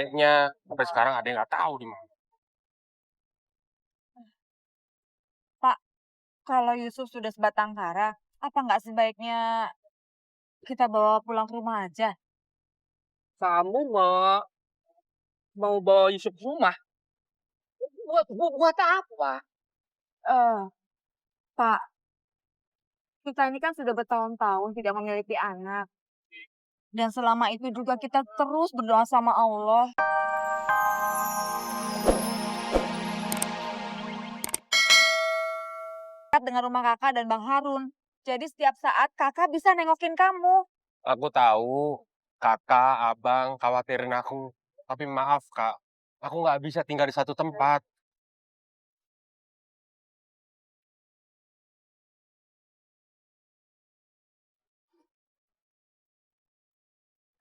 adiknya. Sampai sekarang adek nggak tahu di mana. Pak, kalau Yusuf sudah sebatang kara, apa nggak sebaiknya kita bawa pulang ke rumah aja? Kamu mau bawa Yusuf ke rumah? Buat apa? Eh, Pak, kita ini kan sudah bertahun-tahun tidak memiliki anak. Dan selama itu juga kita terus berdoa sama Allah. Dekat dengan rumah kakak dan Bang Harun. Jadi setiap saat kakak bisa nengokin kamu. Aku tahu kakak, abang khawatirin aku. Tapi maaf kak, aku nggak bisa tinggal di satu tempat.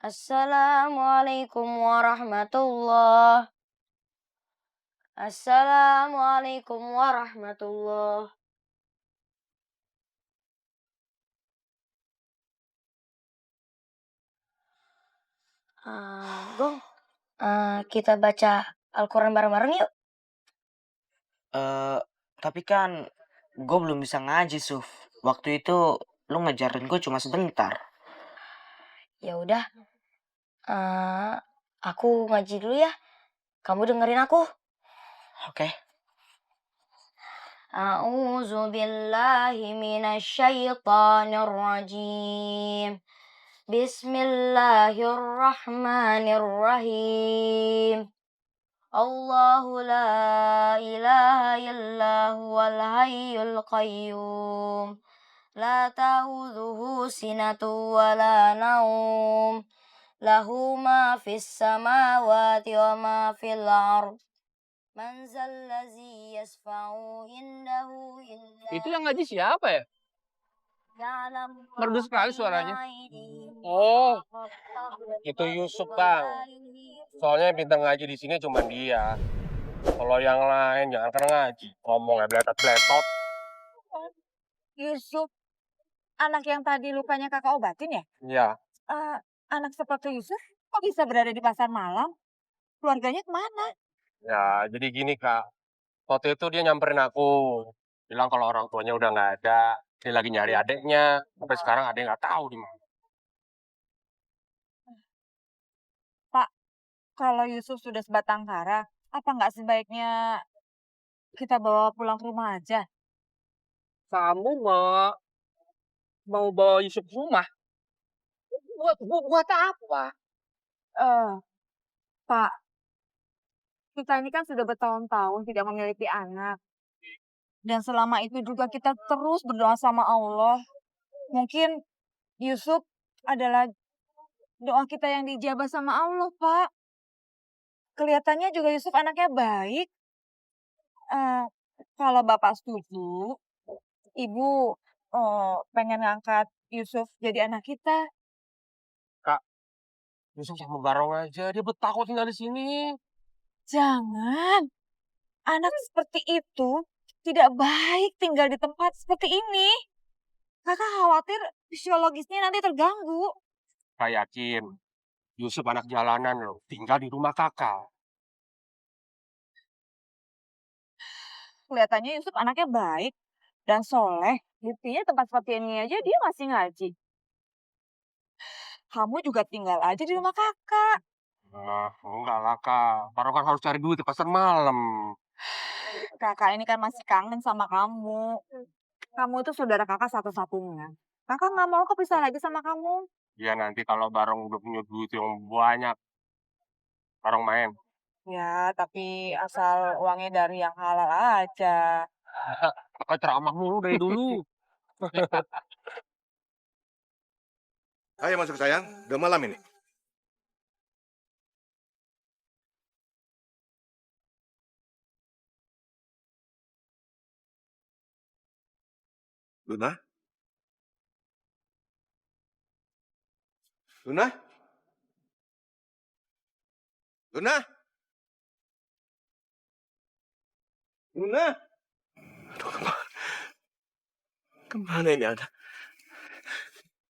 Assalamualaikum warahmatullah. Assalamualaikum warahmatullah. Gong, kita baca Al-Quran bareng-bareng yuk. Eh, tapi kan gue belum bisa ngaji, Suf. Waktu itu lu ngajarin gue cuma sebentar. Ya udah, aku ngaji dulu ya. Kamu dengerin aku. Oke. A'udzu billahi minasyaitonir rajim. Bismillahirrahmanirrahim. Allahu la ilaha illa huwal hayyul qayyum. La ta'udzuhu sinatu wa la naum. Lahu ma fis samawati wa ma fil ard. Man zallazi yasfa'u indahu illa Itu yang ngaji siapa ya? ya'lam. Merdu sekali suaranya. Oh, itu Yusuf bang. Soalnya yang pintar ngaji di sini cuma dia. Kalau yang lain jangan kena ngaji. Ngomongnya bletot-bletot. Yusuf, anak yang tadi lukanya kakak obatin ya? Iya. Eh, anak seperti Yusuf kok bisa berada di pasar malam? Keluarganya kemana? Ya, jadi gini kak. Waktu itu dia nyamperin aku. Bilang kalau orang tuanya udah nggak ada. Dia lagi nyari adeknya. Sampai sekarang adek nggak tahu di mana. Pak, kalau Yusuf sudah sebatang kara, apa nggak sebaiknya kita bawa pulang ke rumah aja? Kamu mau bawa Yusuf ke rumah? Buat apa? Eh, Pak, kita ini kan sudah bertahun-tahun tidak memiliki anak. Dan selama itu juga kita terus berdoa sama Allah. Mungkin Yusuf adalah doa kita yang dijabah sama Allah, Pak. Kelihatannya juga Yusuf anaknya baik. Eh, kalau Bapak setuju, Ibu pengen ngangkat Yusuf jadi anak kita. Kak, Yusuf sama Barong aja. Dia betah kok tinggal di sini. Jangan, anak seperti itu tidak baik tinggal di tempat seperti ini. Kakak khawatir fisiologisnya nanti terganggu. Saya yakin. Yusuf anak jalanan loh. Tinggal di rumah kakak. Kelihatannya Yusuf anaknya baik dan soleh. Buktinya tempat seperti ini aja dia masih ngaji. Kamu juga tinggal aja di rumah kakak. Enggak lah kak. Barong kan harus cari duit di pasar malam. Kakak ini kan masih kangen sama kamu. Kamu itu saudara kakak satu-satunya. Kakak nggak mau kepisah lagi sama kamu. Ya nanti kalau Barong udah punya duit yang banyak. Barong main. Ya, tapi asal uangnya dari yang halal aja. Kakak ceramah mulu dari dulu. Ayo masuk sayang, udah malam ini. Luna? Luna? Luna? Luna? Aduh, kemana ini ada?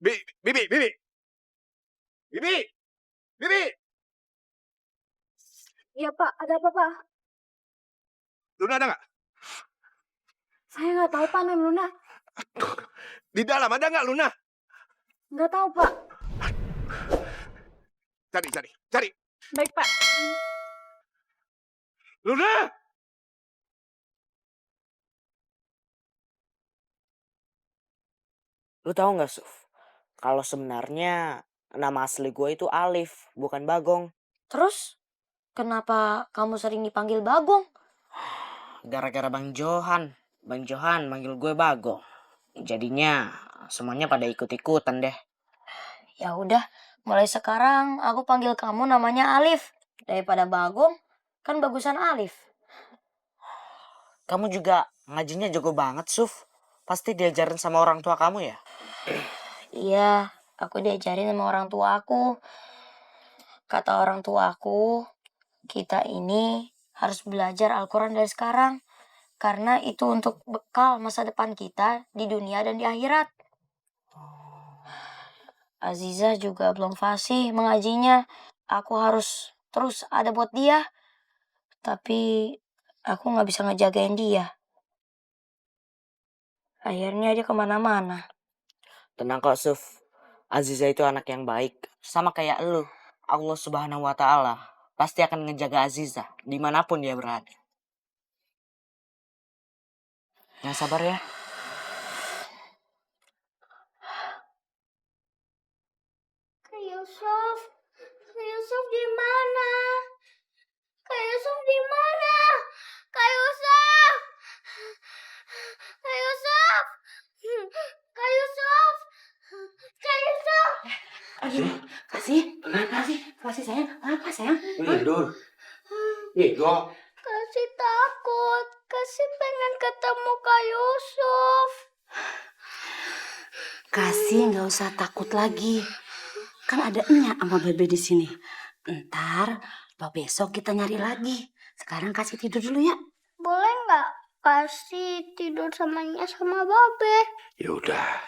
Bibi! Bibi! Bibi! Iya Pak, ada apa Pak? Luna ada nggak? Saya nggak tahu Pak, Non Luna. Di dalam ada nggak Luna? Nggak tahu Pak. Cari. Baik Pak. Luna! Lu tahu nggak, Suf? Kalau sebenarnya nama asli gue itu Alif, bukan Bagong. Terus, kenapa kamu sering dipanggil Bagong? Gara-gara Bang Johan. Bang Johan manggil gue Bagong. Jadinya semuanya pada ikut-ikutan deh. Ya udah, mulai sekarang aku panggil kamu namanya Alif. Daripada Bagong, kan bagusan Alif. Kamu juga ngajinya jago banget, Suf. Pasti diajarin sama orang tua kamu ya? Iya, aku diajarin sama orang tua aku. Kata orang tua aku, kita ini harus belajar Al-Quran dari sekarang. Karena itu untuk bekal masa depan kita di dunia dan di akhirat. Aziza juga belum fasih mengajinya. Aku harus terus ada buat dia. Tapi aku nggak bisa ngejagain dia. Akhirnya dia kemana-mana. Tenang kok, Suf. Aziza itu anak yang baik. Sama kayak lu. Allah Subhanahu wa Ta'ala pasti akan ngejaga Aziza dimanapun dia berada. Yang sabar ya. Kak Yusuf, Kak Yusuf di mana? Kak Yusuf di mana? Kak Yusuf, Kak Yusuf, Kak Yusuf, Kak Yusuf. Kasih sayang, apa sayang? Tidur. Tidur. Kasih takut, kasih pengen ketemu Kak Yusuf. Kasih nggak usah takut lagi. Kan ada Enya sama Bebe di sini. Ntar besok kita nyari lagi. Sekarang kasih tidur dulu ya. Boleh nggak kasih tidur samanya sama Babe? Ya udah,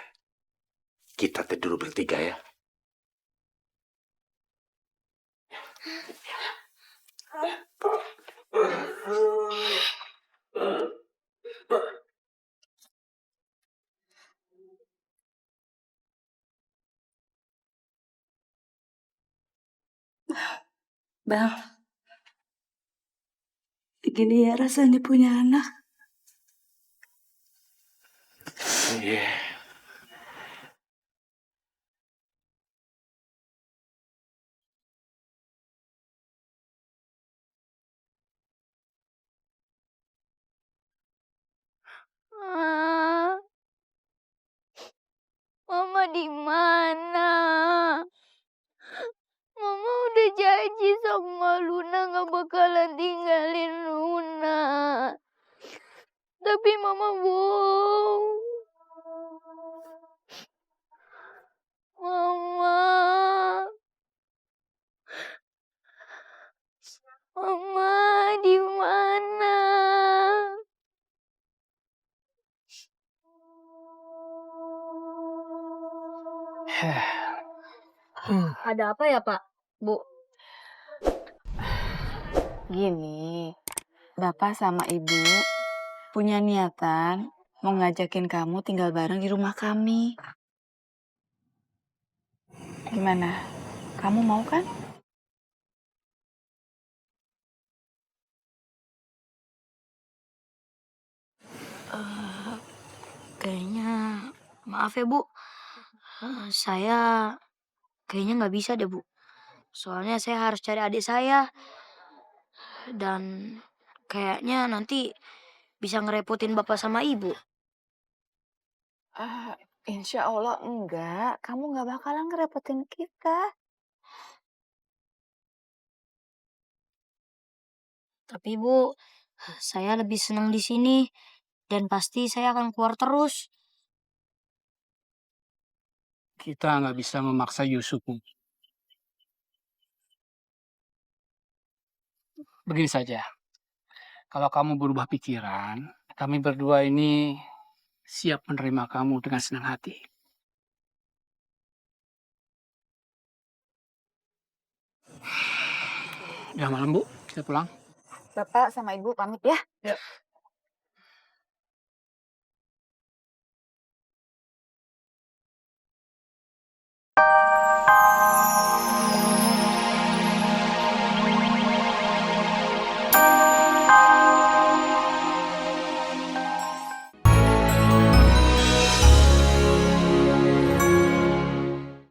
kita tidur bertiga ya. Bang, gini ya rasanya punya anak. Iya. Mama di mana? Mama udah janji sama Luna gak bakalan tinggalin Luna. Tapi Mama bohong. Mama. Mama di mana? Ada apa ya, Pak? Bu? Gini, Bapak sama Ibu punya niatan mau ngajakin kamu tinggal bareng di rumah kami. Gimana? Kamu mau kan? Kayaknya, maaf ya Bu, saya kayaknya nggak bisa deh Bu. Soalnya saya harus cari adik saya. Dan kayaknya nanti bisa ngerepotin Bapak sama Ibu. Insya Allah enggak. Kamu nggak bakalan ngerepotin kita. Tapi Bu, saya lebih senang di sini. Dan pasti saya akan keluar terus. Kita nggak bisa memaksa Yusuf. Begini saja, kalau kamu berubah pikiran, kami berdua ini siap menerima kamu dengan senang hati. Udah malam, Bu. Kita pulang. Bapak sama Ibu pamit ya. Ya.